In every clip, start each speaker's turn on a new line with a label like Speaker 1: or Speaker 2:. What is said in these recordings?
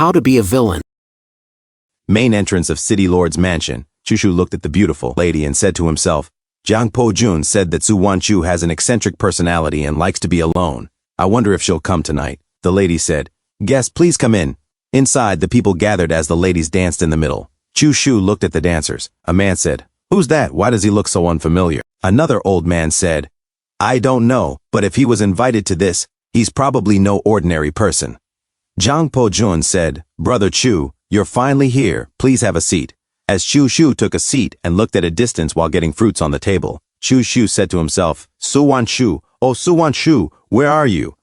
Speaker 1: How to be a villain.
Speaker 2: Main entrance of City Lord's mansion. Chushu looked at the beautiful lady and said to himself, Jiang Po Jun said that Su Wanchu has an eccentric personality and likes to be alone. I wonder if she'll come tonight. The lady said, Guest, please come in. Inside, the people gathered as the ladies danced in the middle. Chushu looked at the dancers. A man said, Who's that? Why does he look so unfamiliar? Another old man said, I don't know, but if he was invited to this, he's probably no ordinary person. Jiang Po Jun said, Brother Chu, you're finally here. Please have a seat. As Chushu took a seat and looked at a distance while getting fruits on the table, Chushu said to himself, Su Wanchu, oh Su Wanchu, where are you?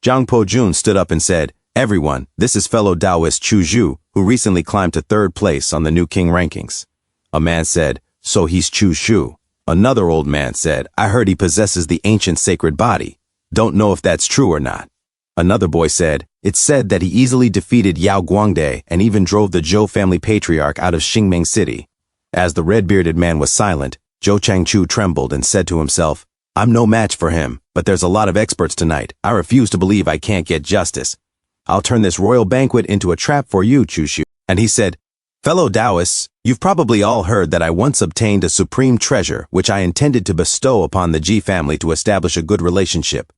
Speaker 2: Jiang Po Jun stood up and said, Everyone, this is fellow Taoist Chushu, who recently climbed to 3rd place on the new king rankings. A man said, So he's Chushu. Another old man said, I heard he possesses the ancient sacred body. Don't know if that's true or not. Another boy said, It's said that he easily defeated Yao Guangde and even drove the Zhou family patriarch out of Xingming City. As the red-bearded man was silent, Zhou Changchu trembled and said to himself, I'm no match for him, but there's a lot of experts tonight. I refuse to believe I can't get justice. I'll turn this royal banquet into a trap for you, Chushu. And he said, Fellow Taoists, you've probably all heard that I once obtained a supreme treasure which I intended to bestow upon the Ji family to establish a good relationship.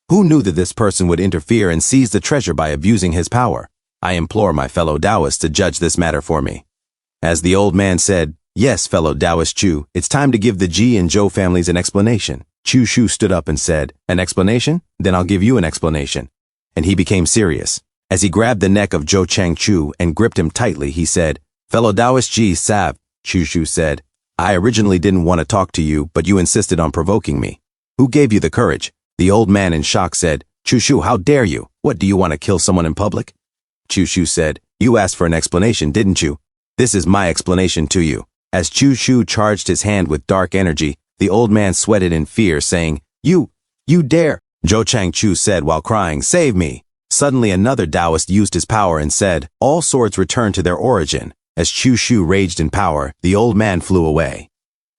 Speaker 2: Who knew that this person would interfere and seize the treasure by abusing his power? I implore my fellow Taoists to judge this matter for me. As the old man said, Yes, fellow Taoist Chu, it's time to give the Ji and Zhou families an explanation. Chushu stood up and said, An explanation? Then I'll give you an explanation. And he became serious. As he grabbed the neck of Zhou Changchu and gripped him tightly, he said, Fellow Taoist Ji Sav, Chushu said, I originally didn't want to talk to you, but you insisted on provoking me. Who gave you the courage? The old man in shock said, Chushu, how dare you? What, do you want to kill someone in public? Chushu said, You asked for an explanation, didn't you? This is my explanation to you. As Chushu charged his hand with dark energy, the old man sweated in fear, saying, You dare! Zhou Changchu said while crying, Save me! Suddenly another Taoist used his power and said, All swords return to their origin. As Chushu raged in power, the old man flew away.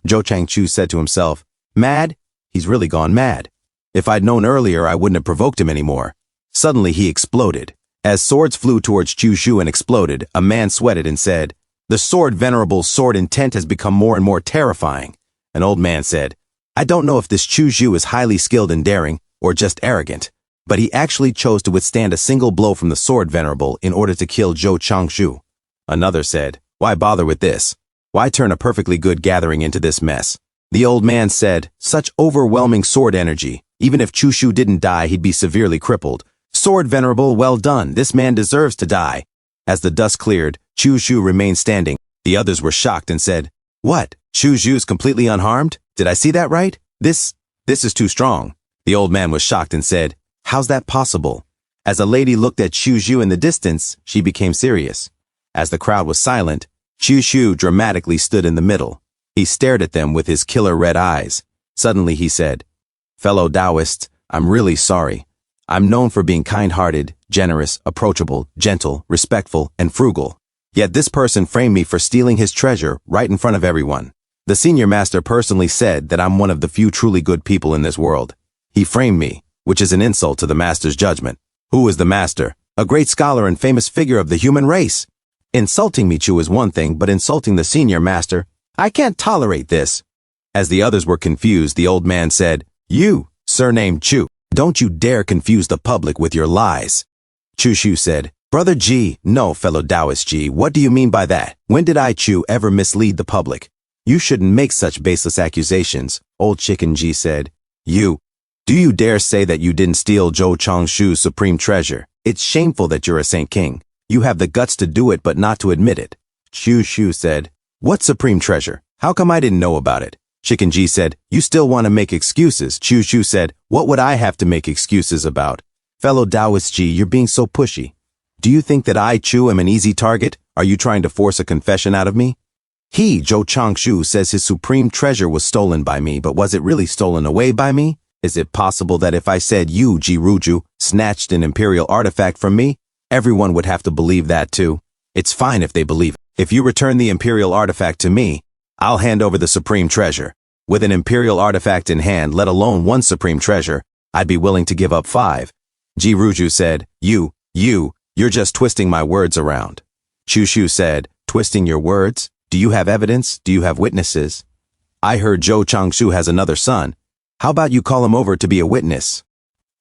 Speaker 2: Zhou Changchu said to himself, Mad? He's really gone mad. If I'd known earlier, I wouldn't have provoked him anymore. Suddenly he exploded. As swords flew towards Chushu and exploded, a man sweated and said, The sword venerable's sword intent has become more and more terrifying. An old man said, I don't know if this Chushu is highly skilled and daring, or just arrogant, but he actually chose to withstand a single blow from the sword venerable in order to kill Zhou Changshu. Another said, Why bother with this? Why turn a perfectly good gathering into this mess? The old man said, Such overwhelming sword energy. Even if Chushu didn't die, he'd be severely crippled. Sword venerable, well done. This man deserves to die. As the dust cleared, Chushu remained standing. The others were shocked and said, What? Chushu's completely unharmed? Did I see that right? This is too strong. The old man was shocked and said, How's that possible? As a lady looked at Chushu in the distance, she became serious. As the crowd was silent, Chushu dramatically stood in the middle. He stared at them with his killer red eyes. Suddenly he said, Fellow Taoists, I'm really sorry. I'm known for being kind-hearted, generous, approachable, gentle, respectful, and frugal. Yet this person framed me for stealing his treasure right in front of everyone. The senior master personally said that I'm one of the few truly good people in this world. He framed me, which is an insult to the master's judgment. Who is the master? A great scholar and famous figure of the human race. Insulting me, Chu, is one thing, but insulting the senior master, I can't tolerate this. As the others were confused, the old man said, You, surnamed Chu, don't you dare confuse the public with your lies. Chushu said, Brother Ji, no, fellow Taoist Ji, what do you mean by that? When did I, Chu, ever mislead the public? You shouldn't make such baseless accusations. Old Chicken Ji said, Do you dare say that you didn't steal Zhou Changshu's supreme treasure? It's shameful that you're a Saint King. You have the guts to do it but not to admit it. Chushu said, What supreme treasure? How come I didn't know about it? Chicken Ji said, You still want to make excuses. Chushu said, What would I have to make excuses about? Fellow Taoist Ji, you're being so pushy. Do you think that I, Chu, am an easy target? Are you trying to force a confession out of me? He, Zhou Changshu, says his supreme treasure was stolen by me, but was it really stolen away by me? Is it possible that if I said you, Ji Ruju, snatched an imperial artifact from me, everyone would have to believe that too? It's fine if they believe it. If you return the imperial artifact to me, I'll hand over the supreme treasure. With an imperial artifact in hand, let alone one supreme treasure, I'd be willing to give up 5. Ji Ruju said, You You're just twisting my words around. Chushu said, twisting your words? Do you have evidence? Do you have witnesses? I heard Zhou Changshu has another son. How about you call him over to be a witness?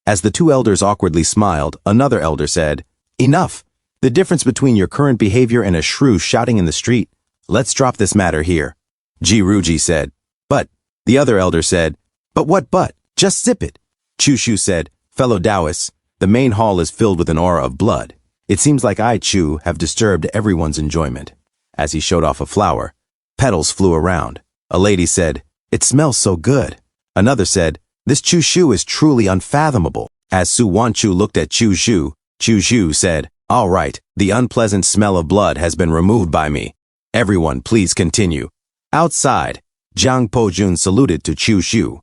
Speaker 2: As the two elders awkwardly smiled, another elder said, Enough! The difference between your current behavior and a shrew shouting in the street. Let's drop this matter here. Jiruji said, But. The other elder said, But what but? Just sip it. Chushu said, Fellow Taoists, the main hall is filled with an aura of blood. It seems like I, Chu, have disturbed everyone's enjoyment. As he showed off a flower, petals flew around. A lady said, It smells so good. Another said, This Chushu is truly unfathomable. As Su Wanchu looked at Chushu, Chushu said, All right, the unpleasant smell of blood has been removed by me. Everyone, please continue. Outside, Jiang Pojun saluted to Chushu.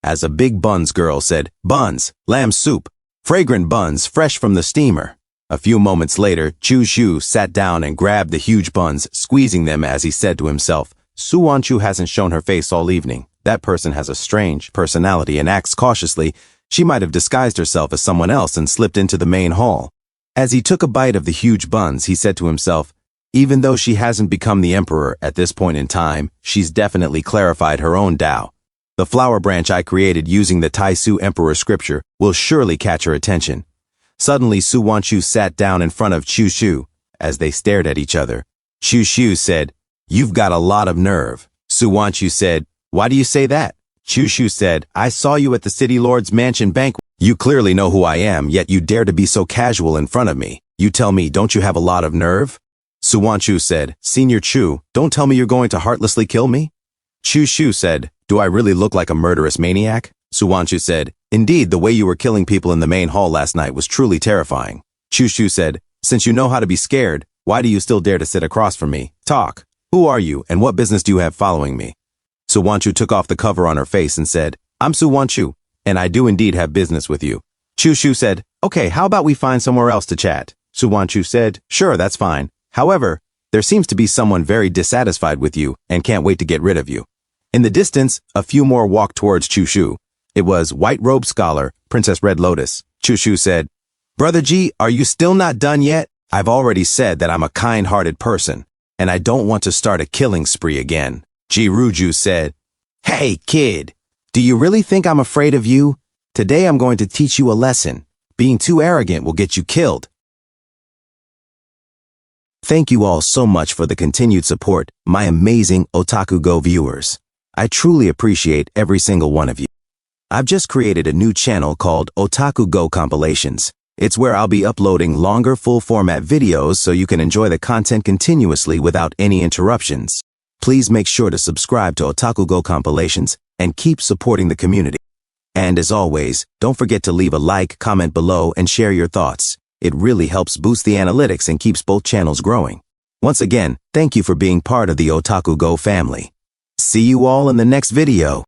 Speaker 2: As a big buns girl said, Buns, lamb soup, fragrant buns fresh from the steamer. A few moments later, Chushu sat down and grabbed the huge buns, squeezing them as he said to himself, Su Wanchu hasn't shown her face all evening. That person has a strange personality and acts cautiously. She might have disguised herself as someone else and slipped into the main hall. As he took a bite of the huge buns, he said to himself, even though she hasn't become the emperor at this point in time, she's definitely clarified her own Tao. The flower branch I created using the Taisu Emperor scripture will surely catch her attention. Suddenly, Su Wanchu sat down in front of Chushu. As they stared at each other, Chushu said, You've got a lot of nerve. Su Wanchu said, Why do you say that? Chushu said, I saw you at the City Lord's Mansion banquet. You clearly know who I am, yet you dare to be so casual in front of me. You tell me, don't you have a lot of nerve? Su Wanchu said, Senior Chu, don't tell me you're going to heartlessly kill me. Chushu said, Do I really look like a murderous maniac? Su Wanchu said, Indeed, the way you were killing people in the main hall last night was truly terrifying. Chushu said, Since you know how to be scared, why do you still dare to sit across from me? Talk. Who are you, and what business do you have following me? Su Wanchu took off the cover on her face and said, I'm Su Wanchu, and I do indeed have business with you. Chushu said, Okay, how about we find somewhere else to chat? Su Wanchu said, Sure, that's fine. However, there seems to be someone very dissatisfied with you and can't wait to get rid of you. In the distance, a few more walked towards Chushu. It was white-robed scholar, Princess Red Lotus. Chushu said, Brother Ji, are you still not done yet? I've already said that I'm a kind-hearted person, and I don't want to start a killing spree again. Jiruju said, Hey, kid, do you really think I'm afraid of you? Today I'm going to teach you a lesson. Being too arrogant will get you killed. Thank you all so much for the continued support, my amazing OtakuGo viewers. I truly appreciate every single one of you. I've just created a new channel called OtakuGo Compilations. It's where I'll be uploading longer full-format videos so you can enjoy the content continuously without any interruptions. Please make sure to subscribe to OtakuGo Compilations and keep supporting the community. And as always, don't forget to leave a like, comment below, and share your thoughts. It really helps boost the analytics and keeps both channels growing. Once again, thank you for being part of the OtakuGo family. See you all in the next video.